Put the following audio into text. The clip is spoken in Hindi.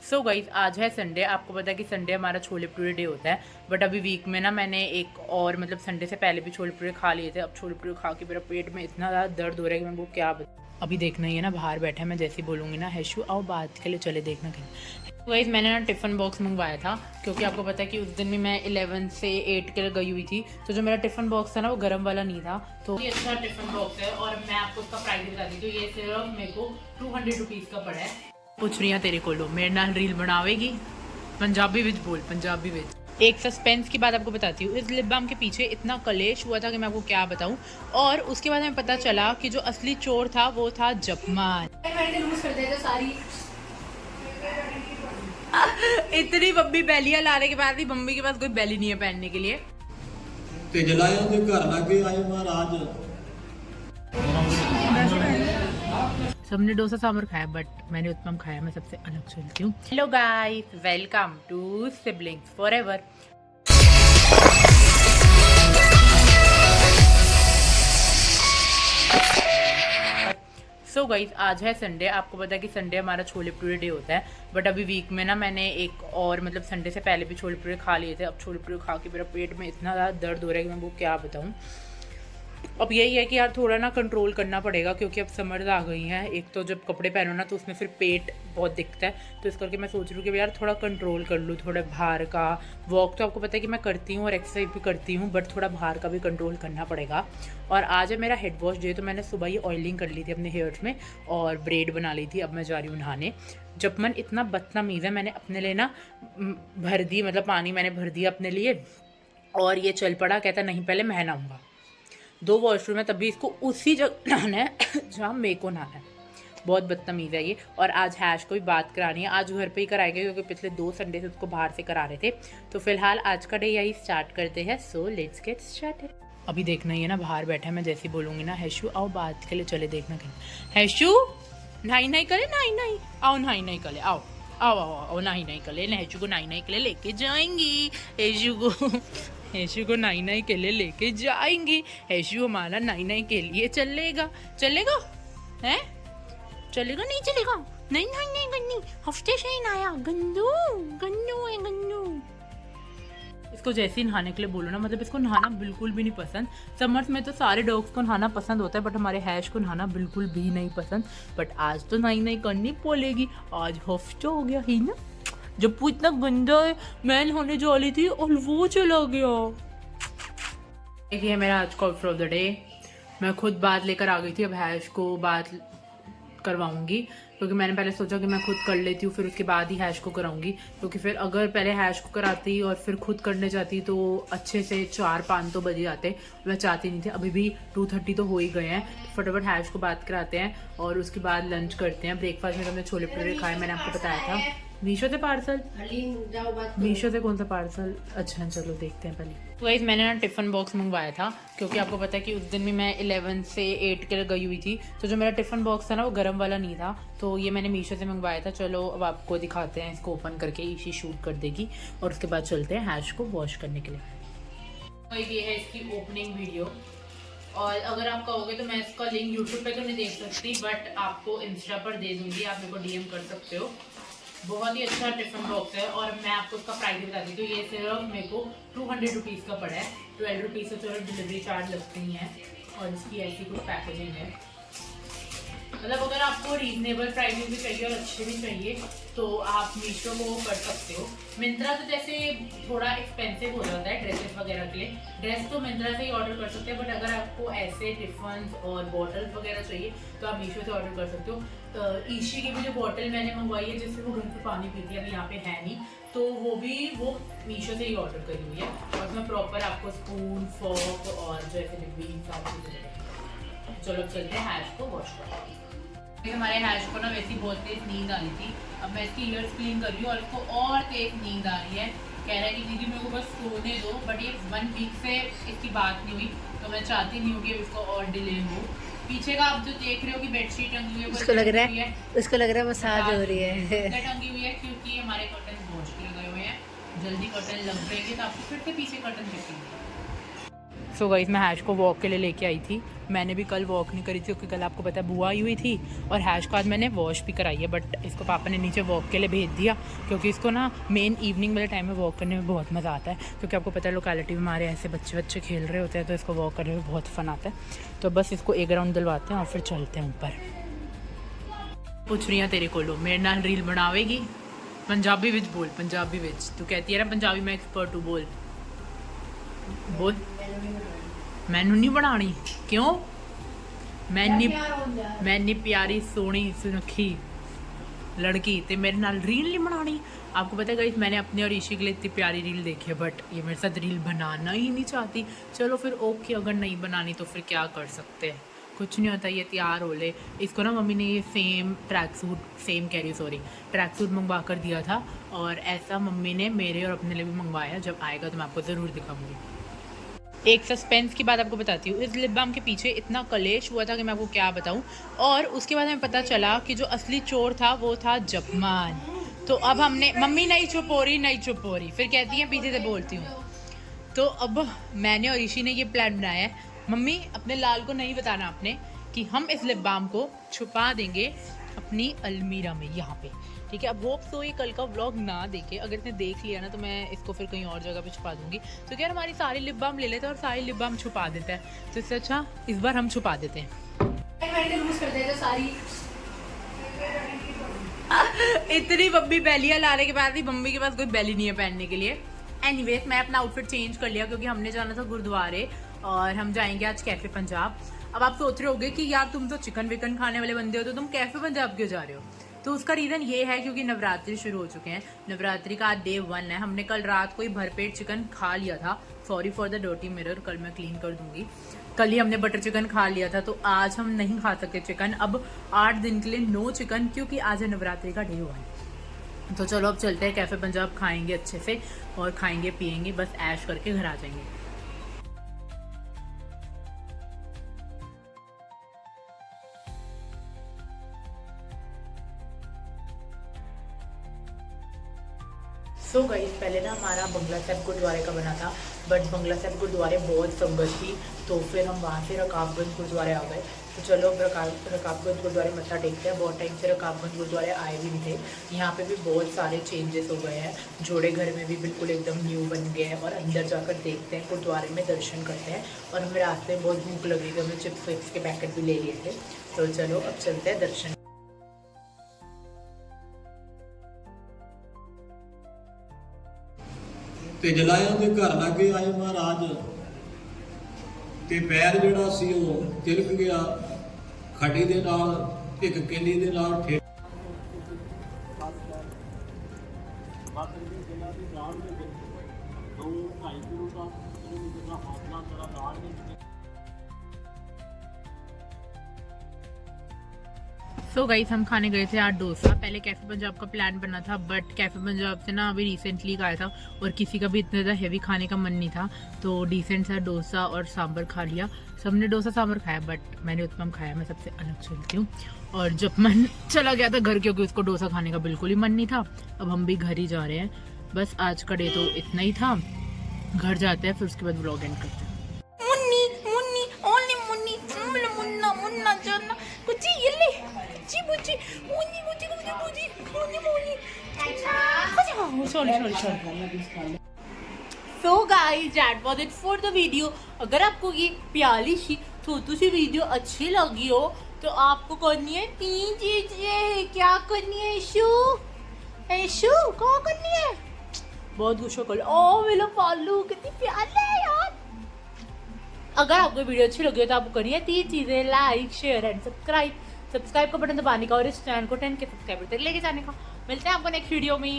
सो गाइस आज है संडे। आपको पता है कि संडे हमारा छोले भटूरे डे होता है। बट अभी वीक में ना मैंने एक और मतलब संडे से पहले भी छोले भटूरे खा लिए थे। अब छोले भटूरे खा के मेरा पेट में इतना ज़्यादा दर्द हो रहा है कि मैं वो क्या अभी देखना ही है ना, बाहर बैठा है। मैं जैसे ही बोलूँगी ना हैशू आओ बात के लिए चले देखना कहीं। तो गाइस मैंने ना टिफ़िन बॉक्स मंगवाया था क्योंकि आपको पता है कि उस दिन भी मैं 11 से 8 के लिए गई हुई थी। तो जो मेरा टिफ़िन बॉक्स था ना वो गर्म वाला नहीं था। तो ये अच्छा टिफ़िन बॉक्स है और मैं आपको उसका प्राइस बता दी। तो ये सिर्फ मेरे को 200 रुपीज़ का पड़ा है। पूछ रही हैं तेरे को लो मेरे नाल रील बनावेगी पंजाबी विच बोल पंजाबी विच। एक सस्पेंस की बात आपको बताती हूँ। इस लिप बाम के पीछे इतना कलेश हुआ था कि मैं आपको क्या बताऊँ। और उसके बाद हमें पता चला कि जो असली चोर था वो था जपमान। इतनी बब्बी बैलियां लाने के बाद भी बम्बी के पास कोई बैली नहीं है पहनने के लिए। सबने डोसा सांभर खाया बट मैंने उत्पम खाया। मैं सबसे अलग चलती हूँ। Hello guys, welcome to siblings forever. So guys आज है संडे। आपको पता है कि संडे हमारा छोले भटूरे डे होता है। बट अभी वीक में ना मैंने एक और मतलब संडे से पहले भी छोले भटूरे खा लिए थे। अब छोले भटूरे खा के मेरा पेट में इतना ज़्यादा दर्द हो रहा है कि मैं वो क्या बताऊँ। अब यही है कि यार थोड़ा ना कंट्रोल करना पड़ेगा क्योंकि अब समर्स आ गई हैं। एक तो जब कपड़े पहनो ना तो उसमें फिर पेट बहुत दिखता है। तो इस करके मैं सोच रही हूँ कि यार थोड़ा कंट्रोल कर लूँ। थोड़ा बाहर का वॉक तो आपको पता है कि मैं करती हूँ और एक्सरसाइज भी करती हूँ, बट थोड़ा बाहर का भी कंट्रोल करना पड़ेगा। और आज है मेरा हेड वॉश डे। तो मैंने सुबह ही ऑयलिंग कर ली थी अपने हेयर्स में और ब्रेड बना ली थी। अब मैं जा रही हूँ नहाने। जपमन इतना बदतमीज़ है, मैंने अपने लिए ना भर दी, मतलब पानी मैंने भर दिया अपने लिए और ये चल पड़ा। कहता नहीं पहले मैं नहाऊंगा। 2 वॉशरूम है तब भी इसको उसी जगह नहाना है जहाँ मेरे को नहाना है। बहुत बदतमीज़ है ये। और आज हैश को भी बात करानी है। आज घर पे ही कराएंगे क्योंकि पिछले 2 संडे से उसको बाहर से करा रहे थे। तो फिलहाल आज का डे यही स्टार्ट करते हैं। So let's get started. अभी देखना ही है ना, बाहर बैठा है। मैं जैसे ही बोलूँगी ना हैशू आओ बात के लिए चले देखना कहीं। हैशू नहाई नहीं करे, नहाई आओ, नहाई नहीं करे, आओ आओ आओ आओ, नहाई नहीं करे। हैशू को नहाई नहीं के लिए लेके जाएंगी। हैशू को नाई नाई के लिए लेके जाएंगी। हैशू हमारा नाई नाई के लिए चलेगा। चलेगा हैं? चलेगा नहीं चलेगा? नहीं नहीं नहीं गन्नू हफ्ते से ही नहाया। गन्नू गन्नू है गन्नू। इसको जैसे ही नहाने के लिए बोलो ना, मतलब इसको नहाना बिल्कुल भी नहीं पसंद। समर्स में तो सारे डॉग्स को नहाना पसंद होता है बट हमारे हैश को नहाना बिल्कुल भी नहीं पसंद। बट आज तो नाई नाई करनी पड़ेगी। आज हफ्ता हो गया ही ना जब वो इतना गंदा है। मैं होने जा रही थी और वो चला गया। ये मेरा आज का आउटफिट ऑफ द डे। मैं खुद बात लेकर आ गई थी। अब हैश को बात करवाऊंगी क्योंकि मैंने पहले सोचा कि मैं खुद कर लेती हूँ फिर उसके बाद ही हैश को कराऊंगी। क्योंकि फिर अगर पहले हैश को कराती और फिर खुद करने जाती तो अच्छे से 4-5 तो बजे जाते। मैं चाहती नहीं थी। अभी भी 2:30 तो हो ही गए हैं। तो फटाफट हैश को बात कराते हैं और उसके बाद लंच करते हैं। ब्रेकफास्ट में हमने छोले भटूरे खाए, मैंने आपको बताया था। मीशो से पार्सल। मीशो से कौन सा पार्सल? अच्छा चलो देखते हैं पहले। तो गाइस मैंने ना टिफ़िन बॉक्स मंगवाया था क्योंकि आपको पता है कि उस दिन भी मैं 11 से 8 के लिए गई हुई थी। तो जो मेरा टिफ़िन बॉक्स था ना वो गर्म वाला नहीं था। तो ये मैंने मीशो से मंगवाया था। चलो अब आपको दिखाते हैं। इसको ओपन करके इसी शूट कर देगी और उसके बाद चलते हैं हैश को वॉश करने के लिए। तो ये है इसकी ओपनिंग वीडियो। और अगर आप कहोगे तो मैं इसका लिंक यूट्यूब पे तो नहीं देख सकती बट आपको इंस्टा पर दे दूँगी। आप मेरे को DM कर सकते हो। बहुत ही अच्छा टिफिन बॉक्स है और मैं आपको इसका प्राइस बता दी। तो ये सिर्फ मेरे को 200 रुपीज़ का पड़ा है। 12 रुपीज़ से चलो डिलीवरी चार्ज लगते ही हैं। और इसकी ऐसी कुछ पैकेजिंग है। मतलब अगर आपको रीजनेबल प्राइस भी चाहिए और अच्छे भी चाहिए तो आप मीशो को कर सकते हो। मिंत्रा तो जैसे थोड़ा एक्सपेंसिव हो जाता है ड्रेसेस वगैरह के लिए। ड्रेस तो मिंत्रा से ही ऑर्डर कर सकते हैं बट अगर आपको ऐसे टिफिन और बॉटल्स वगैरह चाहिए तो आप मीशो से ऑर्डर कर सकते हो। ईशी की भी जो बॉटल मैंने मंगवाई है जिससे वो घर पे पानी पीती है, अभी यहाँ पे है नहीं, तो वो मीशो से ही ऑर्डर करी हुई है। और उसमें प्रॉपर आपको स्पून फोर्क और जो ऐसे डिब्बी सब चीज़ें। चलो चलते हैं हैश को वॉश करते हैं। हमारे हैश को ना वैसी बहुत तेज नींद आ रही थी। अब मैं इसकी ईयर्स क्लीन कर रही हूँ और इसको और तेज नींद आ रही है। कह रहा है कि दीदी मेरे को बस सोने दो बट ये 1 वीक से इसकी बात नहीं हुई तो मैं चाहती नहीं हूँ कि इसको और डिले हो। पीछे का आप जो देख रहे हो कि बेडशीट टंगी हुई है उसको लग रहा है मसाज हो रही है। टंगी हुई है क्योंकि हमारे कर्टन वॉश किए गए हुए हैं। जल्दी कर्टन लग जाएंगे तो आपको फिर से पीछे कर्टन दिखेंगे। सो गाइस मैं हैश को वॉक के लिए लेके आई थी। मैंने भी कल वॉक नहीं करी थी क्योंकि कल आपको पता है बुआ आई हुई थी, और हैश को आज मैंने वॉश भी कराई है, बट इसको पापा ने नीचे वॉक के लिए भेज दिया क्योंकि इसको ना मेन इवनिंग वाले टाइम में वॉक करने में बहुत मज़ा आता है, क्योंकि आपको पता है लोकेलिटी में हमारे ऐसे बच्चे खेल रहे होते हैं तो इसको वॉक करने में बहुत फ़न आता है। तो बस इसको एक राउंड दिलवाते हैं और फिर चलते हैं ऊपर। पूछ रही हैं तेरे को लो मेरे नाल रील बनावेगी? पंजाबी विच बोल, पंजाबी विच तू कहती है ना पंजाबी में एक्सपर्ट हूँ, बोल बोल। मैनू नहीं बनानी क्यों? मैनी प्यारी सोहनी सुनखी लड़की ते मेरे नाल रील नहीं बनानी। आपको पता है गाइस मैंने अपने और ईशी के लिए इतनी प्यारी रील देखी है, बट ये मेरे साथ रील बनाना ही नहीं चाहती। चलो फिर ओके, अगर नहीं बनानी तो फिर क्या कर सकते हैं, कुछ नहीं होता, ये तैयार हो ले। इसको ना मम्मी ने ये ट्रैक सूट मंगवा कर दिया था, और ऐसा मम्मी ने मेरे और अपने लिए भी मंगवाया। जब आएगा तो मैं आपको ज़रूर दिखाऊंगी। एक सस्पेंस की बात आपको बताती हूँ, इस लिप बाम के पीछे इतना कलेश हुआ था कि मैं आपको क्या बताऊँ। और उसके बाद हमें पता चला कि जो असली चोर था वो था जपमान। तो अब हमने, मम्मी नहीं चुप हो रही, फिर कहती है पीछे से बोलती हूँ। तो अब मैंने और ऋषि ने ये प्लान बनाया है, मम्मी अपने लाल को नहीं बताना आपने, कि हम इस लिप बाम को छुपा देंगे अपनी अलमीरा में यहाँ पे, ठीक है। अब होप सो ये कल का व्लॉग ना देखे, अगर इसने देख लिया ना तो मैं इसको फिर कहीं और जगह पे छुपा दूंगी। तो क्या हमारी सारी लिप बाम ले लेते हैं और सारी लिप बाम छुपा देता है, तो इससे अच्छा इस बार हम छुपा देते हैं। इतनी बब्बी बैलियाँ लाने के बाद भी मम्मी के पास कोई बैली नहीं है पहनने के लिए। एनीवेज मैं अपना आउटफिट चेंज कर लिया क्योंकि हमने जाना था गुरुद्वारे और हम जाएंगे आज कैफे पंजाब। अब आप सोच रहे होगे कि यार तुम तो चिकन विकन खाने वाले बंदे हो तो तुम कैफे पंजाब क्यों जा रहे हो? तो उसका रीज़न ये है क्योंकि नवरात्रि शुरू हो चुके हैं। नवरात्रि का आज डे 1 है। हमने कल रात को ही भरपेट चिकन खा लिया था। Sorry for the dirty mirror, कल मैं क्लीन कर दूंगी। कल ही हमने बटर चिकन खा लिया था, तो आज हम नहीं खा सकते चिकन। अब 8 दिन के लिए नो चिकन, क्योंकि आज है नवरात्रि का डे 1। तो चलो अब चलते हैं कैफे पंजाब, खाएंगे अच्छे से और खाएंगे पियेंगे, बस ऐश करके घर आ जाएंगे। सो गाइस पहले ना हमारा बंगला साहिब गुरुद्वारे का बना था, बट बंगला साहिब गुरुद्वारे बहुत संगत थी, तो फिर हम वहाँ से रकाबगंज गुरुद्वारे आ गए। तो चलो रकाबगंज गुरुद्वारे मत्था टेकते हैं। बहुत टाइम से रकाबगंज गुरुद्वारे आए भी नहीं थे। यहाँ पे भी बहुत सारे चेंजेस हो गए हैं। जोड़े घर में भी बिल्कुल एकदम न्यू बन गए हैं, और अंदर जाकर देखते हैं, गुरुद्वारे में दर्शन करते हैं। और हमें रास्ते में बहुत भूख लगी थी, हमने चिप्स विप्स के पैकेट भी ले लिए थे। तो चलो अब चलते हैं दर्शन। ਤੇ ਜਲਾਇਆਂ ਦੇ ਘਰ ਲਾਗੇ ਆਏ ਮਹਾਰਾਜ ਤੇ ਪੈਰ ਜਿਹੜਾ ਸੀ ਉਹ ਤਿਲਕ ਗਿਆ ਖੱਡੀ ਦੇ ਨਾਲ, ਇੱਕ ਕਿੱਲੀ ਦੇ ਨਾਲ ਠੇ सो गाइस हम खाने गए थे आज डोसा। पहले कैफ़े पंजाब का प्लान बना था, बट कैफ़े पंजाब से ना अभी रिसेंटली खाया था और किसी का भी इतना ज़्यादा हैवी खाने का मन नहीं था, तो डिसेंट सा डोसा और सांभर खा लिया। सबने डोसा सांभर खाया, बट मैंने उत्पम खाया। मैं सबसे अलग चलती हूँ। और जब मन चला गया था घर, क्योंकि उसको डोसा खाने का बिल्कुल ही मन नहीं था। अब हम भी घर ही जा रहे हैं। बस आज का डे तो इतना ही था। घर जाते हैं, फिर उसके बाद व्लॉग एंड करते हैं। So guys, that was it for the video. अगर आपको ये प्यारी सी छोटी सी वीडियो अच्छी लगी हो तो आपको करनी है 3 चीजें। क्या करनी है ऐशू? ऐशू क्या करनी है? बहुत गुस्सा कर। ओ मेरा पालू कितनी प्यारी है यार। अगर आपको वीडियो अच्छी लगी हो तो आपको करनी है 3 चीजें, लाइक शेयर एंड सब्सक्राइब का बटन दबाने का और इस चैनल को 10K सब्सक्राइबर तक लेके जाने का। मिलते हैं आपको नेक्स्ट वीडियो में।